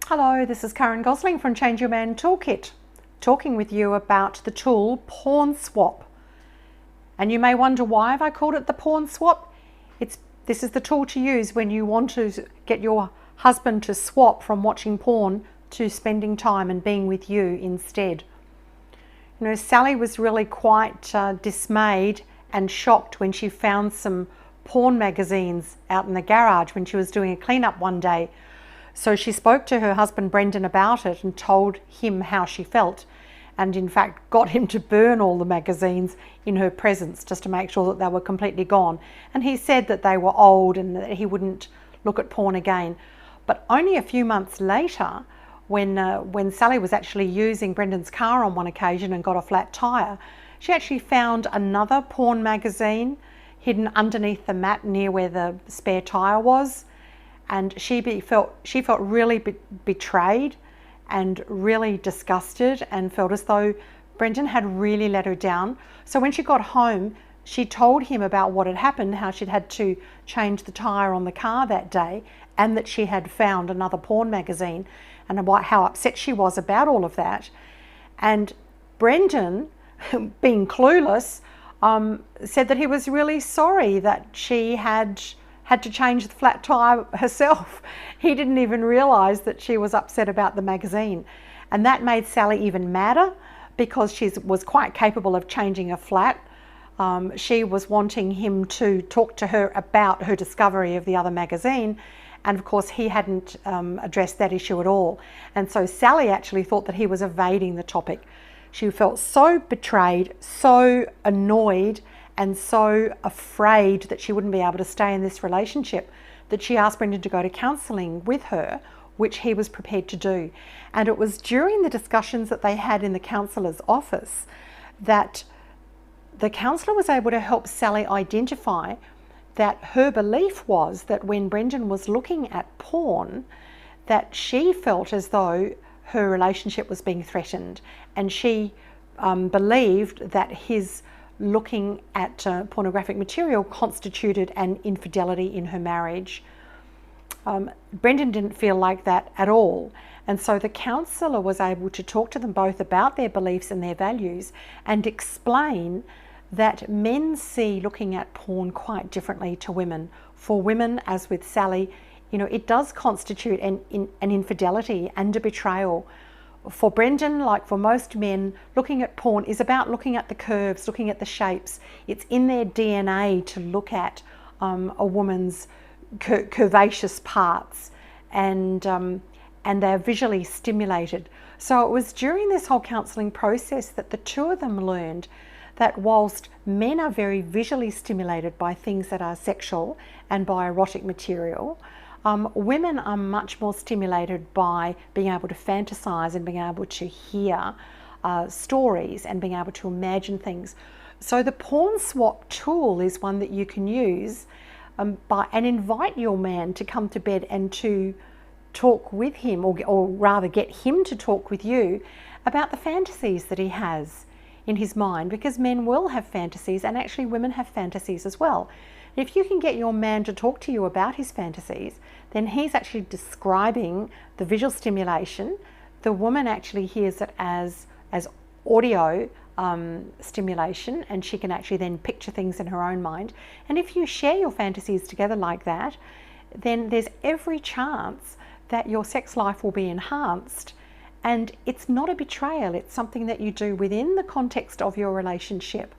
Hello, this is Karen Gosling from Change Your Man Toolkit, talking with you about the tool Pawn Swap. And you may wonder, why have I called it the Pawn Swap? This is the tool to use when you want to get your husband to swap from watching porn to spending time and being with you instead. You know, Sally was really quite dismayed and shocked when she found some porn magazines out in the garage when she was doing a cleanup one day. So she spoke to her husband Brendan about it and told him how she felt, and in fact got him to burn all the magazines in her presence just to make sure that they were completely gone. And he said that they were old and that he wouldn't look at porn again. But only a few months later, when Sally was actually using Brendan's car on one occasion and got a flat tire, she actually found another porn magazine hidden underneath the mat near where the spare tire was. And she felt really betrayed and really disgusted and felt as though Brendan had really let her down. So when she got home, she told him about what had happened, how she'd had to change the tyre on the car that day, and that she had found another porn magazine, and about how upset she was about all of that. And Brendan, being clueless, said that he was really sorry that she had to change the flat tire herself. He didn't even realise that she was upset about the magazine. And that made Sally even madder, because she was quite capable of changing a flat. She was wanting him to talk to her about her discovery of the other magazine, and of course he hadn't addressed that issue at all. And so Sally actually thought that he was evading the topic. She felt so betrayed, so annoyed, and so afraid that she wouldn't be able to stay in this relationship, that she asked Brendan to go to counselling with her, which he was prepared to do. And it was during the discussions that they had in the counsellor's office that the counsellor was able to help Sally identify that her belief was that when Brendan was looking at porn, that she felt as though her relationship was being threatened, and she believed that his looking at pornographic material constituted an infidelity in her marriage. Brendan didn't feel like that at all, and so the counsellor was able to talk to them both about their beliefs and their values and explain that men see looking at porn quite differently to women. For women, as with Sally, you know, it does constitute an infidelity and a betrayal. For Brendan, like for most men, looking at porn is about looking at the curves, looking at the shapes. It's in their DNA to look at a woman's curvaceous parts, and they're visually stimulated. So it was during this whole counselling process that the two of them learned that whilst men are very visually stimulated by things that are sexual and by erotic material, women are much more stimulated by being able to fantasize and being able to hear stories and being able to imagine things. So the Pawn Swap tool is one that you can use and invite your man to come to bed and to talk with him, or rather get him to talk with you about the fantasies that he has in his mind, because men will have fantasies, and actually women have fantasies as well. If you can get your man to talk to you about his fantasies, then he's actually describing the visual stimulation. The woman actually hears it as audio stimulation, and she can actually then picture things in her own mind. And if you share your fantasies together like that, then there's every chance that your sex life will be enhanced. And it's not a betrayal, it's something that you do within the context of your relationship.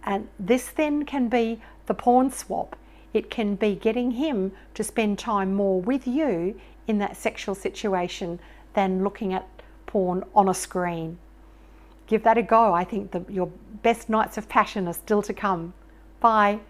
And this then can be the pawn swap. It can be getting him to spend time more with you in that sexual situation than looking at porn on a screen. Give that a go. I think your best nights of passion are still to come. Bye.